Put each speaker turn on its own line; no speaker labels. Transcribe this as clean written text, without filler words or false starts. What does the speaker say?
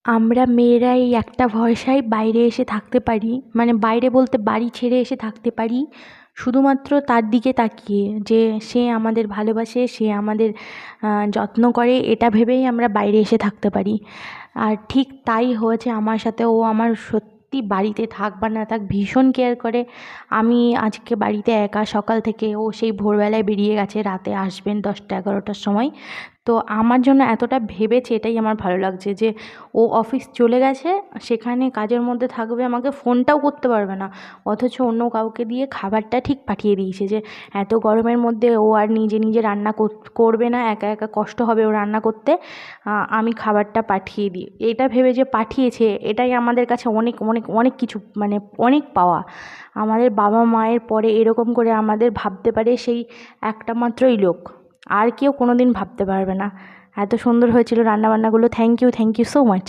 আমরা মেয়েরা এই একটা ভরসায় বাইরে এসে থাকতে পারি, মানে বাইরে বলতে বাড়ি ছেড়ে এসে থাকতে পারি শুধুমাত্র তার দিকে তাকিয়ে, যে সে আমাদের ভালোবাসে, সে আমাদের যত্ন করে, এটা ভেবেই আমরা বাইরে এসে থাকতে পারি। আর ঠিক তাই হয়েছে আমার সাথে। ও আমার সত্যি বাড়িতে থাক বা না থাক ভীষণ কেয়ার করে। আমি আজকে বাড়িতে একা, সকাল থেকে ও সেই ভোরবেলায় বেরিয়ে গেছে, রাতে আসবেন 10টা 11টার সময়। তো আমার জন্য এতটা ভেবেছে, এটাই আমার ভালো লাগছে যে ও অফিস চলে গেছে, সেখানে কাজের মধ্যে থাকবে, আমাকে ফোনটাও করতে পারবে না, অথচ অন্য কাউকে দিয়ে খাবারটা ঠিক পাঠিয়ে দিয়েছে। যে এত গরমের মধ্যে ও আর নিজে নিজে রান্না করবে না, একা একা কষ্ট হবে ও রান্না করতে, আমি খাবারটা পাঠিয়ে দিই, এটা ভেবে যে পাঠিয়েছে, এটাই আমাদের কাছে অনেক অনেক অনেক কিছু, মানে অনেক পাওয়া। আমাদের বাবা মায়ের পরে এরকম করে আমাদের ভাবতে পারে সেই একটা মাত্রই লোক, আর কেউ কোনো দিন ভাবতে পারবে না। এত সুন্দর হয়েছিল রান্নাবান্নাগুলো। Thank you so much.